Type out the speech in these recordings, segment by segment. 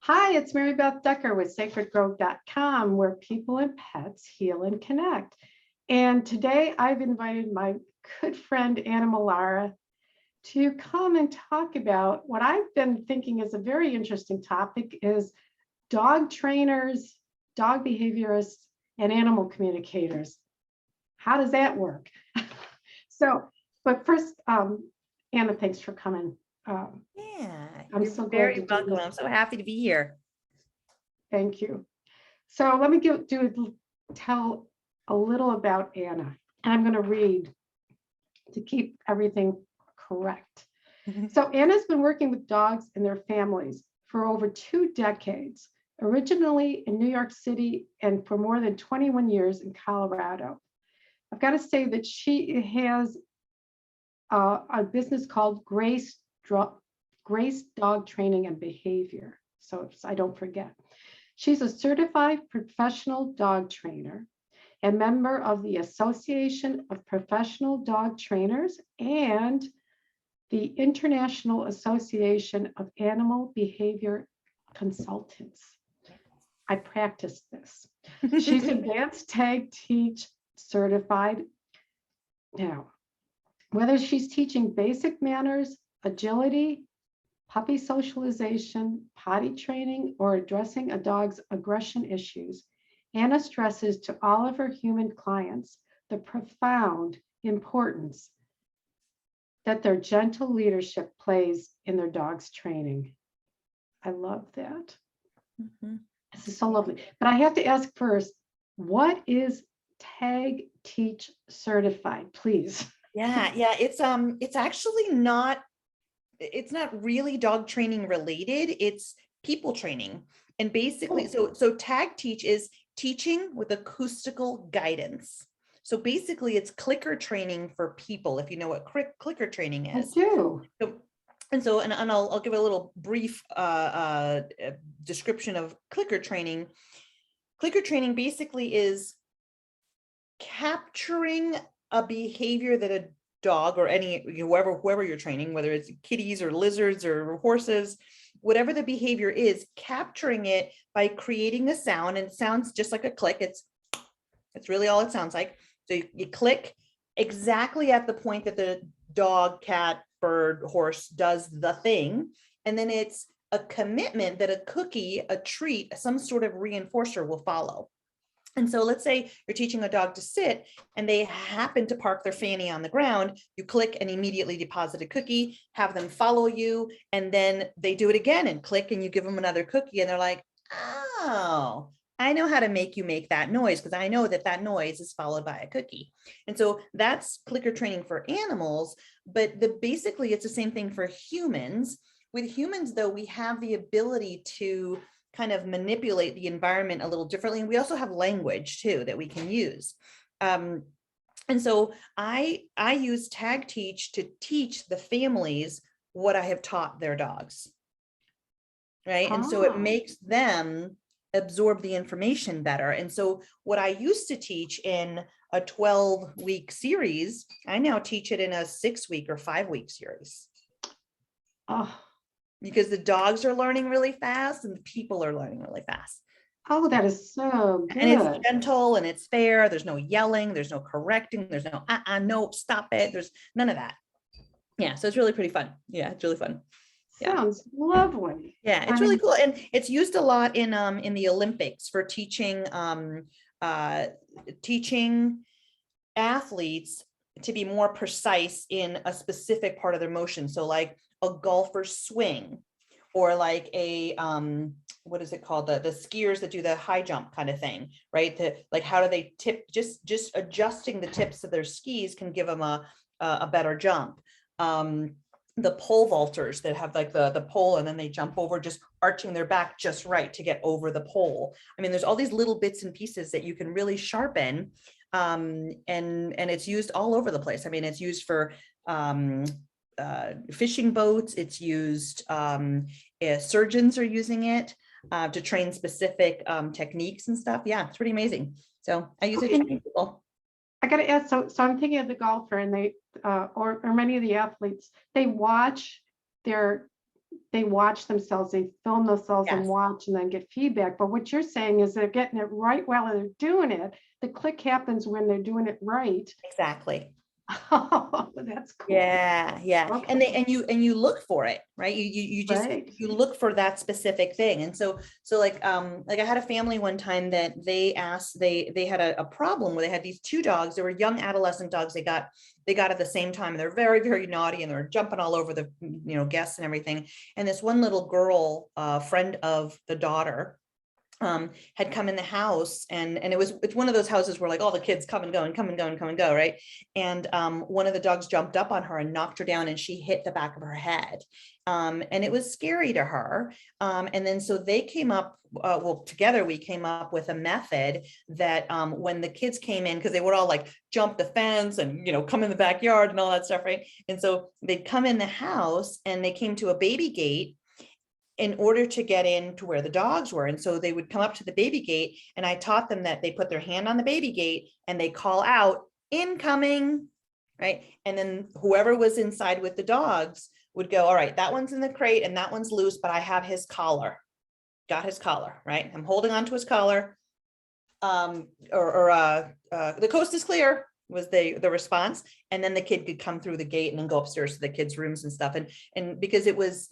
Hi, it's Mary Beth Decker with sacredgrove.com, where people and pets heal and connect. And today I've invited my good friend Anna Melara to come and talk about what I've been thinking is a very interesting topic is dog trainers, dog behaviorists, and animal communicators. How does that work? But first, Anna, thanks for coming. Yeah, I'm you're so glad very to do welcome. this. I'm so happy to be here. Thank you. So let me tell a little about Anna. And I'm going to read to keep everything correct. So Anna's been working with dogs and their families for over 2 decades, originally in New York City and for more than 21 years in Colorado. I've got to say that she has a business called Grace Dog Training and Behavior. So I don't forget. She's a certified professional dog trainer and member of the Association of Professional Dog Trainers and the International Association of Animal Behavior Consultants. I practiced this. She's advanced TAGteach certified. Now, whether she's teaching basic manners, agility, puppy socialization, potty training, or addressing a dog's aggression issues, Anna stresses to all of her human clients the profound importance that their gentle leadership plays in their dog's training. I love that. This is so lovely. But I have to ask first, what is TAGteach Certified, please? Yeah, it's actually not, it's not really dog training related, it's people training. And basically, so TAGteach is teaching with acoustical guidance. So basically it's clicker training for people, if you know what clicker training is. I do. And I'll give a little brief description of clicker training. Clicker training basically is capturing a behavior that a dog or any whoever you're training, whether it's kitties or lizards or horses, whatever the behavior is, capturing it by creating a sound, and it sounds just like a click. It's really all it sounds like. So you click exactly at the point that the dog, cat, bird, horse does the thing, and then it's a commitment that a cookie, a treat, some sort of reinforcer will follow. And so let's say you're teaching a dog to sit and they happen to park their fanny on the ground, you click and immediately deposit a cookie, have them follow you, and then they do it again and click and you give them another cookie and they're like, oh, I know how to make you make that noise because I know that that noise is followed by a cookie. And so that's clicker training for animals, but basically it's the same thing for humans. With humans though, we have the ability to kind of manipulate the environment a little differently. And we also have language too that we can use. And so I use TAGteach to teach the families what I have taught their dogs. Right. And so it makes them absorb the information better. And so what I used to teach in a 12-week series, I now teach it in a 6-week or 5-week series. Oh. Because the dogs are learning really fast and the people are learning really fast. Oh, that is so good. And it's gentle and it's fair. There's no yelling. There's no correcting. There's no, no, stop it. There's none of that. Yeah. So it's really pretty fun. Yeah. It's really fun. Sounds lovely. Yeah. It's really cool. And it's used a lot in the Olympics for teaching, teaching athletes to be more precise in a specific part of their motion. So like a golfer's swing, or like a what is it called, the skiers that do the high jump kind of thing, right? Like how do they tip, just adjusting the tips of their skis can give them a better jump. The pole vaulters that have like the pole and then they jump over, just arching their back just right to get over the pole. I mean, there's all these little bits and pieces that you can really sharpen. And it's used all over the place. I mean, it's used for fishing boats. It's used, surgeons are using it to train specific techniques and stuff. Yeah, it's pretty amazing. So I use it to train people. I got to ask, so I'm thinking of the golfer and they, or many of the athletes, they watch their they watch themselves, they film themselves and Yes. watch and then get feedback. But what you're saying is they're getting it right while they're doing it. The click happens when they're doing it right. Exactly. Oh, that's cool. Yeah, yeah. Okay, And you look for it, right? You just right. you look for that specific thing. And so like I had a family one time that they asked, they had a problem where they had these two dogs. They were young adolescent dogs. They got at the same time, and they're very, very naughty, and they're jumping all over the guests and everything. And this one little girl, friend of the daughter, had come in the house, and it's one of those houses where like all the kids come and go and come and go and come and go, right? And one of the dogs jumped up on her and knocked her down, and she hit the back of her head, and it was scary to her. And then so they came up, well, together we came up with a method that when the kids came in, because they would all like jump the fence and come in the backyard and all that stuff, right? And so they'd come in the house and they came to a baby gate in order to get in to where the dogs were. And so they would come up to the baby gate, and I taught them that they put their hand on the baby gate and they call out, incoming, right? And then whoever was inside with the dogs would go, all right, that one's in the crate and that one's loose, but I have his collar, got his collar, right? I'm holding on to his collar. The coast is clear was the response. And then the kid could come through the gate and then go upstairs to the kids' rooms and stuff. And because it was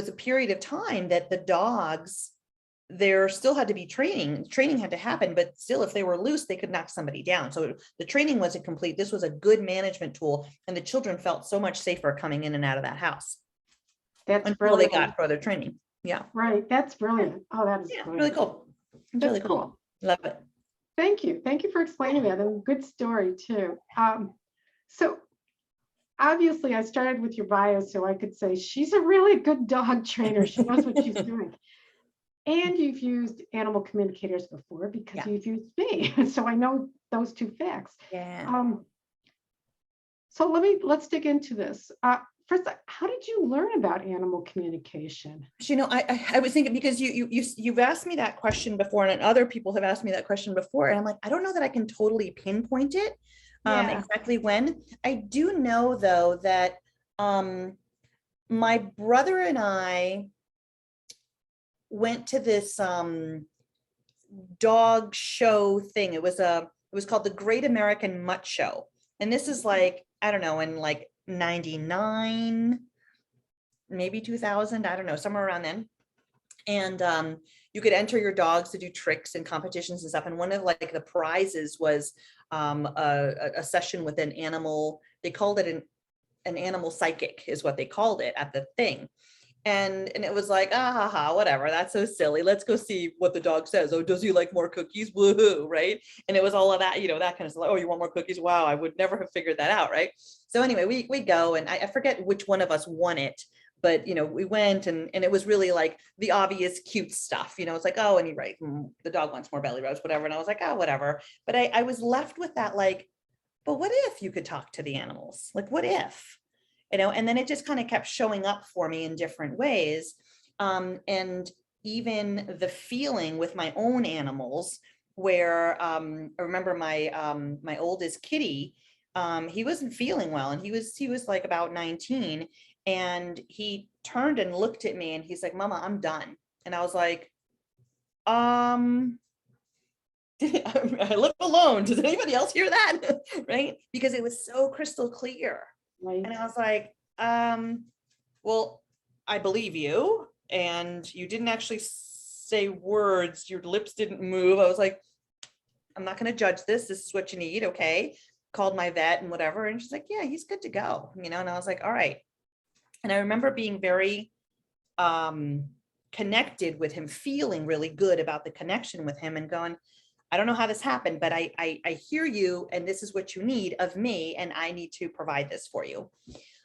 a period of time that the dogs, there still had to be training had to happen, but still if they were loose, they could knock somebody down. So the training wasn't complete. This was a good management tool, and the children felt so much safer coming in and out of that house That's until brilliant. they got further training. Yeah. Right. That's brilliant. Oh, that is Yeah, great. really cool. It's That's really cool. Love it. Thank you. Thank you for explaining that. And good story too. So obviously I started with your bio so I could say she's a really good dog trainer. She knows what she's doing. And you've used animal communicators before because Yeah. you've used me. So I know those two facts. Yeah. So let's dig into this. First, how did you learn about animal communication? I was thinking, because you've asked me that question before, and other people have asked me that question before, and I'm like, I don't know that I can totally pinpoint it exactly when. I do know though that my brother and I went to this dog show thing. It was called the Great American Mutt Show, and this is like, I don't know, in like 99, maybe 2000, I don't know, somewhere around then. And you could enter your dogs to do tricks and competitions and stuff. And one of like the prizes was a session with an animal. They called it an animal psychic is what they called it at the thing. And it was like, whatever, that's so silly. Let's go see what the dog says. Oh, does he like more cookies? Woohoo, right? And it was all of that, that kind of stuff. Oh, you want more cookies? Wow, I would never have figured that out, right? So anyway, we go, and I forget which one of us won it, but we went, and it was really like the obvious cute stuff. It's like, oh, and you're right, the dog wants more belly rubs, whatever. And I was like, oh, whatever. But I was left with that, like, but what if you could talk to the animals? Like, what if? And then it just kind of kept showing up for me in different ways. And even the feeling with my own animals, where I remember my oldest kitty, he wasn't feeling well, and he was like about 19, and he turned and looked at me and he's like, Mama, I'm done. And I was like, I live alone. Does anybody else hear that? Right? Because it was so crystal clear. Right. And I was like, well, I believe you. And you didn't actually say words. Your lips didn't move. I was like, I'm not going to judge this. This is what you need. Okay. Called my vet and whatever. And she's like, yeah, he's good to go. And I was like, all right. And I remember being very connected with him, feeling really good about the connection with him, and going, I don't know how this happened, but I hear you, and this is what you need of me, and I need to provide this for you.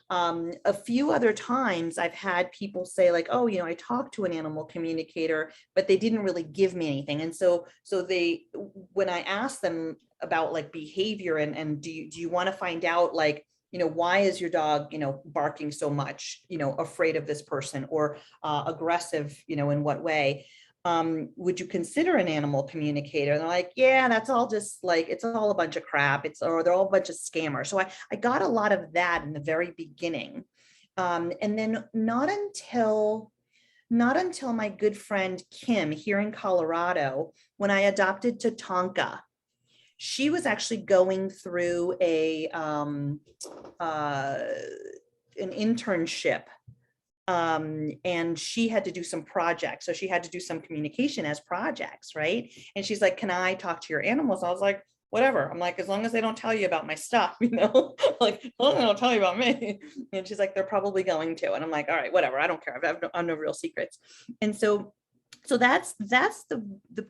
A few other times I've had people say like, oh, I talked to an animal communicator, but they didn't really give me anything. And so they, when I asked them about like behavior and do you want to find out like, why is your dog, barking so much, afraid of this person, or aggressive, in what way? Would you consider an animal communicator? And they're like, yeah, that's all just like, it's all a bunch of crap. Or they're all a bunch of scammers. So I got a lot of that in the very beginning. And then not until my good friend Kim here in Colorado, when I adopted Tatanka, she was actually going through an internship, and she had to do some projects. So she had to do some communication as projects, right? And she's like, can I talk to your animals? I was like, whatever. I'm like, as long as they don't tell you about my stuff, like, as long as they don't tell you about me. And she's like, they're probably going to. And I'm like, all right, whatever. I don't care. I have no real secrets. And so that's the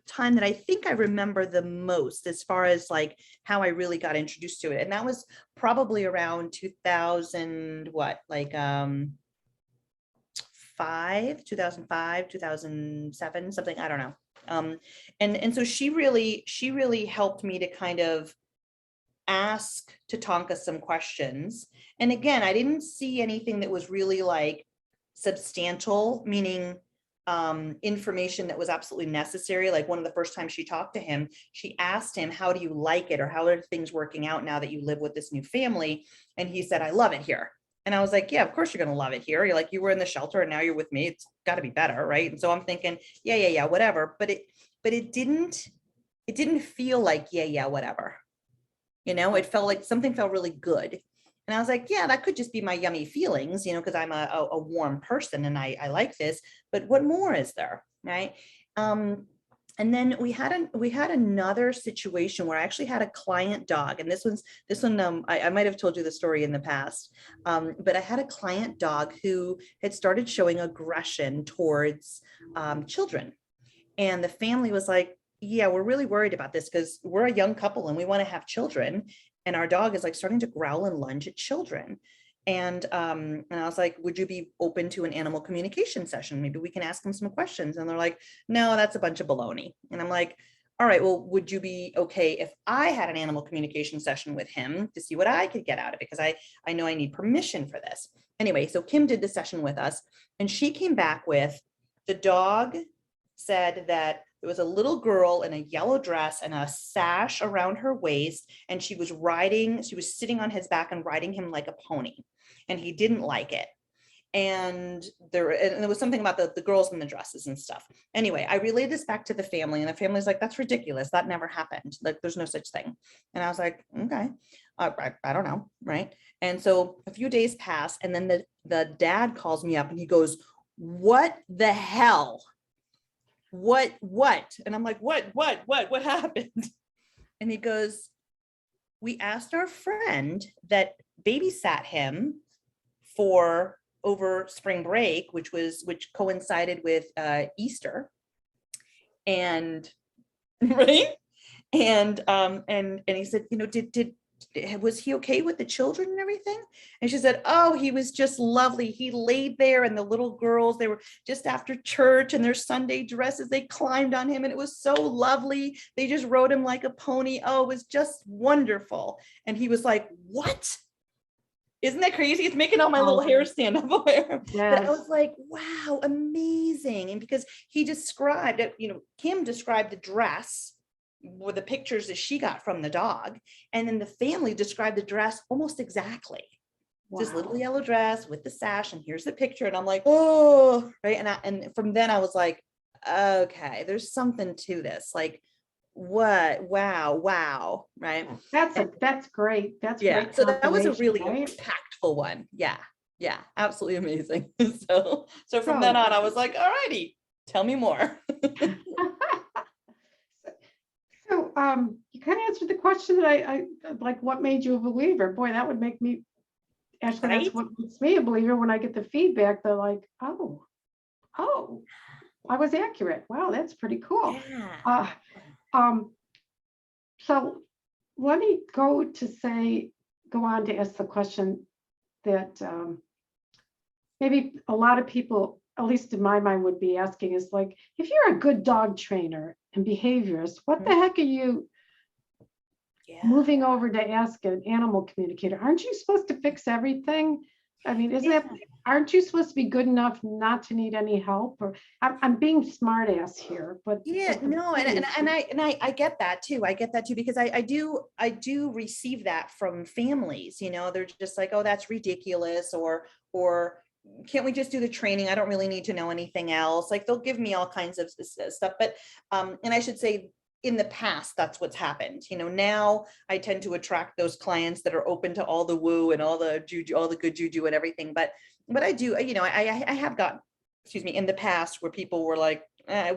time that I think I remember the most as far as like how I really got introduced to it. And that was probably around 2000, what, like 2005, 2007, something, I don't know. And so she really helped me to kind of ask Tatanka some questions. And again, I didn't see anything that was really like substantial, meaning information that was absolutely necessary. Like one of the first times she talked to him, she asked him, how do you like it? Or how are things working out now that you live with this new family? And he said, I love it here. And I was like, yeah, of course you're going to love it here. You're like, you were in the shelter and now you're with me. It's got to be better. Right. And so I'm thinking, yeah, whatever. But it didn't feel like, yeah, whatever. It felt like something felt really good. And I was like, yeah, that could just be my yummy feelings, because I'm a warm person and I like this, but what more is there? Right. And then we had another situation where I actually had a client dog, and this one, I might have told you the story in the past, but I had a client dog who had started showing aggression towards children. And the family was like, yeah, we're really worried about this because we're a young couple and we want to have children. And our dog is like starting to growl and lunge at children. And I was like, would you be open to an animal communication session? Maybe we can ask them some questions. And they're like, no, that's a bunch of baloney. And I'm like, all right, well, would you be okay if I had an animal communication session with him to see what I could get out of it? Because I know I need permission for this. Anyway, so Kim did the session with us and she came back with, the dog said that there was a little girl in a yellow dress and a sash around her waist, and she was sitting on his back and riding him like a pony, and he didn't like it. And there was something about the girls in the dresses and stuff. Anyway, I relayed this back to the family, and the family's like, that's ridiculous. That never happened. Like, there's no such thing. And I was like, okay, I don't know. Right. And so a few days pass, and then the dad calls me up and he goes, what the hell? What? And I'm like, what happened? And he goes, we asked our friend that babysat him for over spring break, which coincided with Easter. And right. And he said, was he okay with the children and everything? And she said, oh, he was just lovely. He laid there, and the little girls, they were just after church in their Sunday dresses. They climbed on him and it was so lovely. They just rode him like a pony. Oh, it was just wonderful. And he was like, what? Isn't that crazy? It's making all my little hair stand up. Yes. But I was like, wow, amazing. And because he described it, Kim described the dress with the pictures that she got from the dog. And then the family described the dress almost exactly. Wow. This little yellow dress with the sash, and here's the picture. And I'm like, oh, right. And from then I was like, okay, there's something to this. Like, what? Wow. Right. That's great. That's great. So that was a really right? impactful one. Yeah. Absolutely amazing. So from then on, I was like, all righty, tell me more. So you kind of answered the question that I like, what made you a believer? Boy, that would make me, actually, right? That's what makes me a believer when I get the feedback. They're like, oh, I was accurate. Wow, that's pretty cool. Yeah. So let me go on to ask the question that maybe a lot of people, at least in my mind, would be asking is like, if you're a good dog trainer and behaviorist, what the heck are you moving over to ask an animal communicator? Aren't you supposed to fix everything? I mean, aren't you supposed to be good enough not to need any help? Or I'm being smart ass here, but no, and I get that too. I get that too, because I do receive that from families. They're just like, oh, that's ridiculous, or or can't we just do the training? I don't really need to know anything else. Like they'll give me all kinds of stuff, but, and I should say in the past, that's what's happened. You know, now I tend to attract those clients that are open to all the woo and all the juju, all the good juju and everything. But I do, you know, I have gotten, excuse me, in the past where people were like,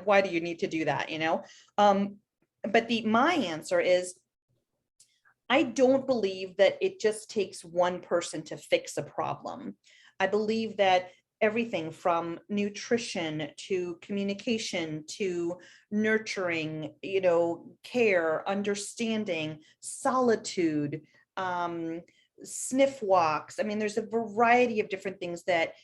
why do you need to do that? You know? But my answer is, I don't believe that it just takes one person to fix a problem. I believe that everything from nutrition to communication to nurturing, you know, care, understanding, solitude, sniff walks. I mean, there's a variety of different things that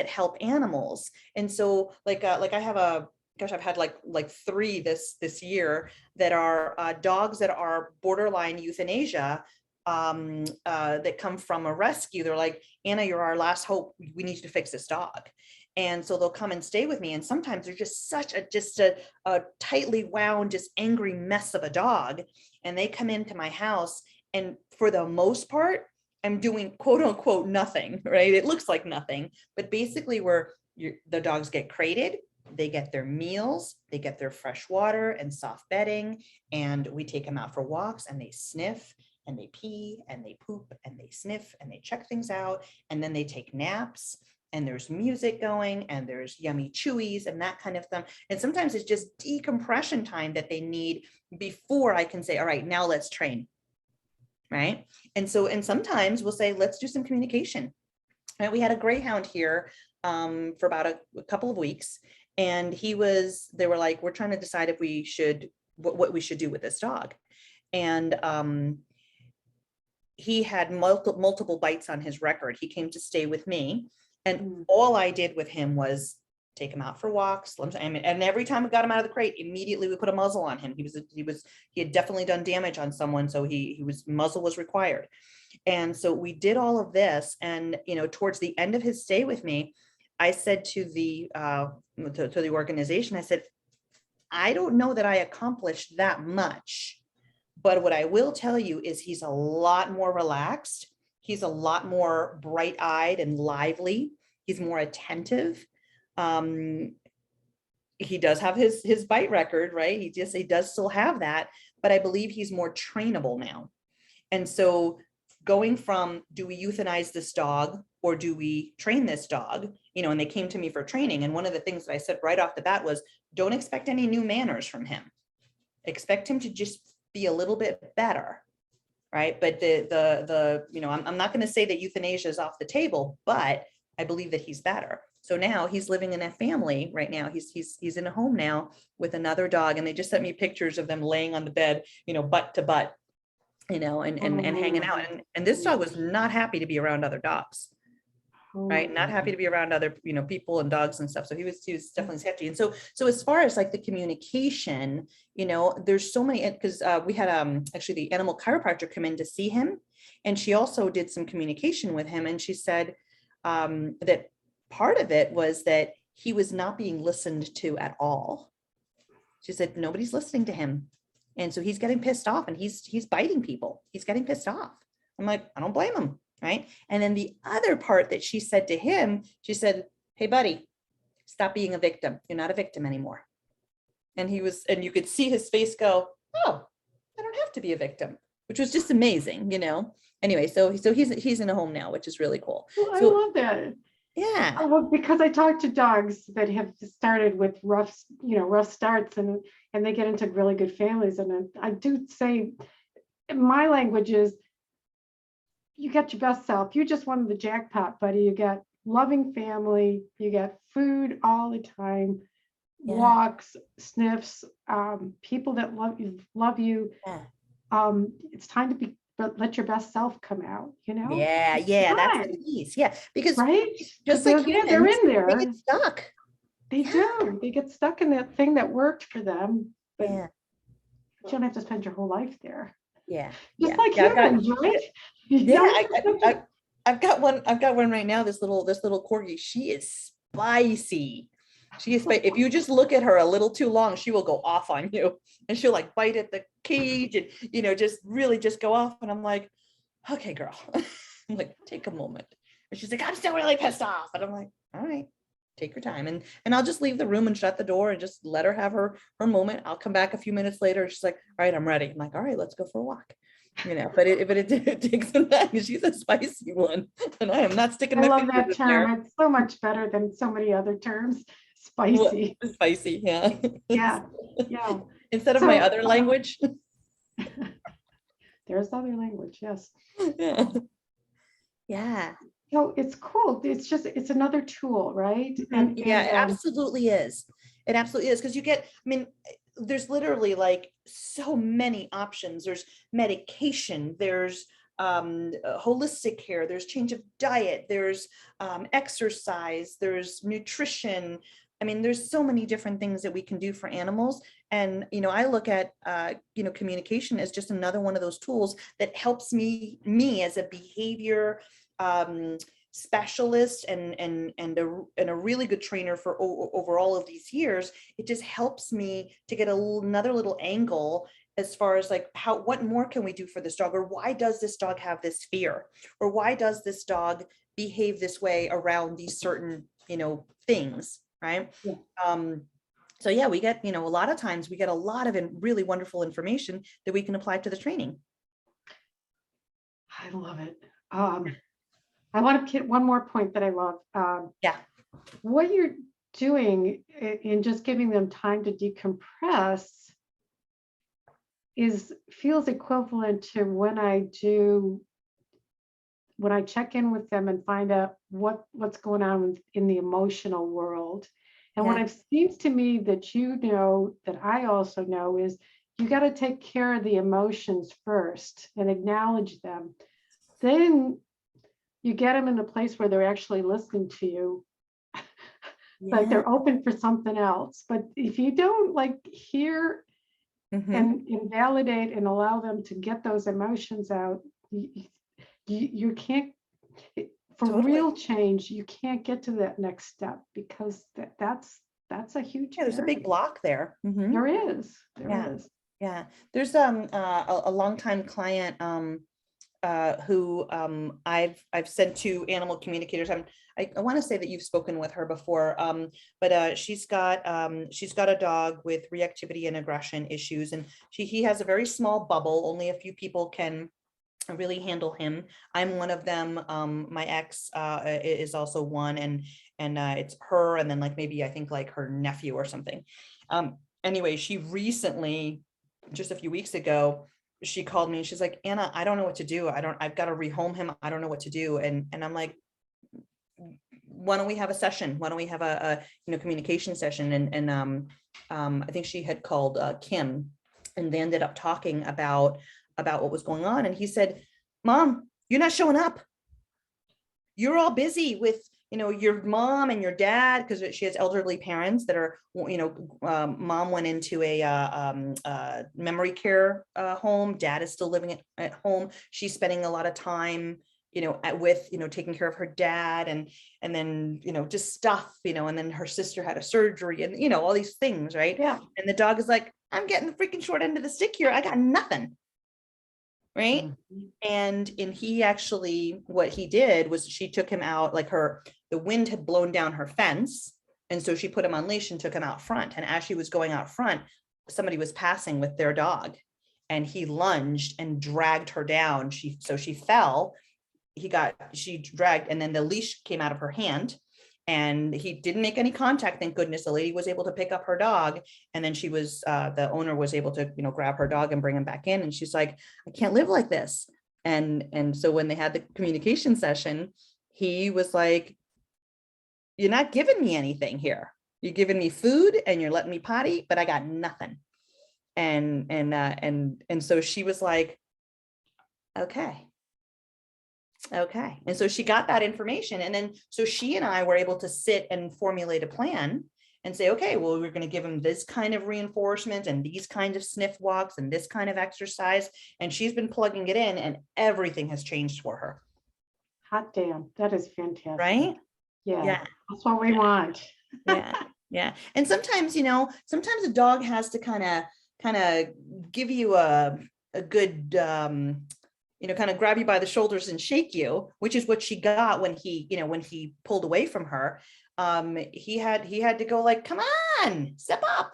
help animals. And so like I have gosh, I've had like 3 this year that are dogs that are borderline euthanasia, that come from a rescue. They're like, Anna, you're our last hope. We need you to fix this dog. And so they'll come and stay with me. And sometimes they're just such a tightly wound, just angry mess of a dog. And they come into my house, and for the most part, I'm doing quote unquote nothing, right? It looks like nothing, but basically the dogs get crated, they get their meals, they get their fresh water and soft bedding, and we take them out for walks, and they sniff and they pee and they poop and they sniff and they check things out, and then they take naps, and there's music going, and there's yummy chewies and that kind of thing. And sometimes it's just decompression time that they need before I can say, all right, now let's train. Right. And so, and sometimes we'll say, let's do some communication. And we had a greyhound here for about a couple of weeks. And they were like, we're trying to decide if we should, what we should do with this dog. And he had multiple bites on his record. He came to stay with me. And all I did with him was take him out for walks. And every time we got him out of the crate, immediately we put a muzzle on him. He had definitely done damage on someone. So muzzle was required. And so we did all of this. And, you know, towards the end of his stay with me, I said to the organization, I said, I don't know that I accomplished that much, but what I will tell you is he's a lot more relaxed. He's a lot more bright-eyed and lively. He's more attentive. He does have his bite record, right? He does still have that, but I believe he's more trainable now. And so going from, do we euthanize this dog or do we train this dog? You know, and they came to me for training. And one of the things that I said right off the bat was, don't expect any new manners from him. Expect him to just be a little bit better. Right. But you know, I'm not going to say that euthanasia is off the table, but I believe that he's better. So now he's living in a family right now. He's in a home now with another dog. And they just sent me pictures of them laying on the bed, you know, butt to butt, you know, and hanging out. And this dog was not happy to be around other dogs. Right. Not happy to be around other, you know, people and dogs and stuff. So he was definitely sketchy. And so as far as like the communication, you know, there's so many, because we had actually the animal chiropractor come in to see him, and she also did some communication with him. And she said that part of it was that he was not being listened to at all. She said, nobody's listening to him. And so he's getting pissed off, and he's biting people. He's getting pissed off. I'm like, I don't blame him. Right. And then the other part that she said to him, she said, hey, buddy, stop being a victim. You're not a victim anymore. And you could see his face go, oh, I don't have to be a victim, which was just amazing, you know. Anyway, so he's in a home now, which is really cool. Well, I so, love that. Yeah. Well, because I talk to dogs that have started with rough starts, and they get into really good families. And I do say, my language is, you get your best self. You just won the jackpot, buddy. You got loving family. You got food all the time, walks, sniffs, people that love you. Yeah. It's time to let your best self come out, you know? Yeah. That's the piece. Yeah. Because right? just like humans, they're in there. They get stuck. They do. They get stuck in that thing that worked for them. But you don't have to spend your whole life there. Yeah. Just like humans, right? Yeah, I've got one right now. This little corgi. She is spicy. She is spicy. If you just look at her a little too long, she will go off on you, and she'll like bite at the cage, and you know, just really just go off. And I'm like, okay, girl. I'm like, take a moment. And she's like, I'm still really pissed off. And I'm like, all right, take your time. And I'll just leave the room and shut the door and just let her have her moment. I'll come back a few minutes later. She's like, all right, I'm ready. I'm like, all right, let's go for a walk. But it takes some time. She's a spicy one, and I am not sticking I my love fingers that in term. there. It's so much better than so many other terms. Well, Spicy. spicy, yeah. Yeah. Yeah. Instead of my So other language. there's other language. Yes. Yeah. Yeah. So it's cool. It's another tool, right? Yeah, it absolutely is. It absolutely is. Because there's literally like so many options. There's medication, there's holistic care, there's change of diet, there's exercise, there's nutrition. There's so many different things that we can do for animals. And, I look at, communication as just another one of those tools that helps me as a behavior specialist and a really good trainer for over all of these years. It just helps me to get another little angle as far as like what more can we do for this dog, or why does this dog have this fear, or why does this dog behave this way around these certain things, right? Yeah. So yeah, we get a lot of times we get a lot of really wonderful information that we can apply to the training. I love it. I want to get one more point that I love. Yeah. What you're doing in just giving them time to decompress feels equivalent to when I check in with them and find out what's going on in the emotional world. And Yeah. what it seems to me that that I also know is you got to take care of the emotions first and acknowledge them. Then you get them in a place where they're actually listening to you. Like they're open for something else. But if you don't hear and invalidate and allow them to get those emotions out, you can't, for Totally. real change, you can't get to that next step because that's a huge there's a big block there. There is. Yeah. There's a longtime client who I've sent to animal communicators. I want to say that you've spoken with her before, but she's got a dog with reactivity and aggression issues, and he has a very small bubble. Only a few people can really handle him. I'm one of them. My ex is also one, and it's her, and then maybe I think her nephew or something. Anyway, she recently, just a few weeks ago, she called me and she's like, Anna, I don't know what to do. I've got to rehome him. I don't know what to do. And I'm like, why don't we have a session? Why don't we have a communication session? And I think she had called Kim, and they ended up talking about what was going on. And he said, Mom, you're not showing up. You're all busy with your mom and your dad, because she has elderly parents that are, mom went into a memory care home. Dad is still living at home. She's spending a lot of time, with, taking care of her dad, and then, just stuff, and then her sister had a surgery, and, all these things. Right. Yeah. And the dog is like, I'm getting the freaking short end of the stick here. I got nothing. Right. Mm-hmm. And he actually, what he did was she took him out, the wind had blown down her fence. And so she put him on leash and took him out front. And as she was going out front, somebody was passing with their dog, and he lunged and dragged her down. So she fell, she dragged, and then the leash came out of her hand. And he didn't make any contact. Thank goodness. The lady was able to pick up her dog. And then the owner was able to, grab her dog and bring him back in. And she's like, I can't live like this. And so when they had the communication session, he was like, you're not giving me anything here. You're giving me food and you're letting me potty, but I got nothing. And so she was like, okay. And so she got that information. And then, so she and I were able to sit and formulate a plan and say, okay, well, we're going to give him this kind of reinforcement and these kinds of sniff walks and this kind of exercise. And she's been plugging it in, and everything has changed for her. Hot damn. That is fantastic. Right? Yeah. That's what we want. Yeah. And sometimes, sometimes a dog has to kind of give you a good, kind of grab you by the shoulders and shake you, which is what she got when he pulled away from her. He had to go like, come on, step up,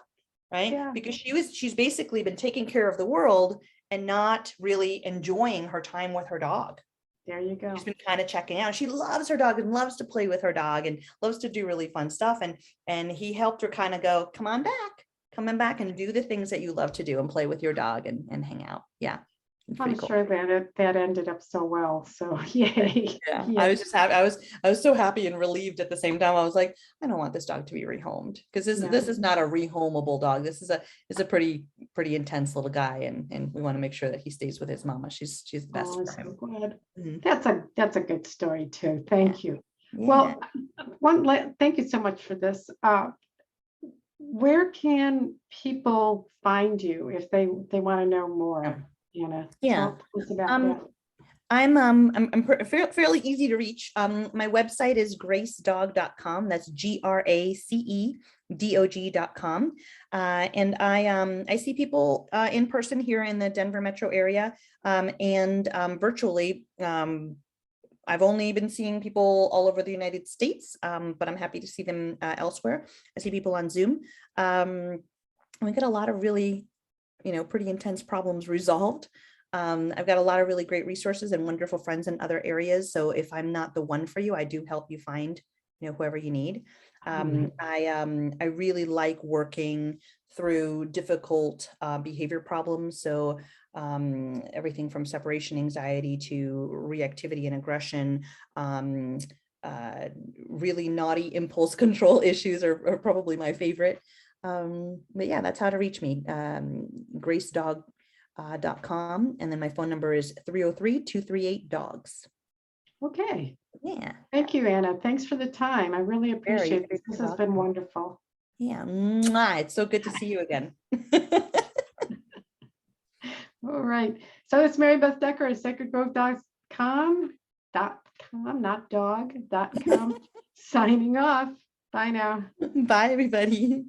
right? Yeah. Because she's basically been taking care of the world and not really enjoying her time with her dog. There you go. She's been kind of checking out. She loves her dog and loves to play with her dog and loves to do really fun stuff. And he helped her kind of go, come on back and do the things that you love to do and play with your dog and hang out. Yeah. It's I'm pretty cool. sure that ended up so well. So yay. Yeah, Yeah. I was just happy. I was so happy and relieved at the same time. I was like, I don't want this dog to be rehomed, because this is not a rehomable dog. This is a pretty intense little guy, and we want to make sure that he stays with his mama. She's the best Oh, I'm for so him. glad. Mhm. That's a good story too. Thank you. Yeah. Well, thank you so much for this. Where can people find you if they want to know more, Anna? Yeah. Tell us about that. I'm fairly easy to reach. My website is gracedog.com. That's GRACEDOG.com. And I see people in person here in the Denver metro area, and virtually. I've only been seeing people all over the United States, but I'm happy to see them elsewhere. I see people on Zoom. We get a lot of really, pretty intense problems resolved. I've got a lot of really great resources and wonderful friends in other areas. So if I'm not the one for you, I do help you find, whoever you need. I really like working through difficult behavior problems. So everything from separation anxiety to reactivity and aggression, really naughty impulse control issues are probably my favorite. But yeah, that's how to reach me. gracedog.com, and then my phone number is 303-238-DOGS. Okay. Yeah. Thank you, Anna. Thanks for the time. I really appreciate it. Very This has been wonderful. Yeah. Mwah. It's so good to see you again. All right. So it's Mary Beth Decker at sacredgrovedogs.com, not dog.com, signing off. Bye now. Bye, everybody.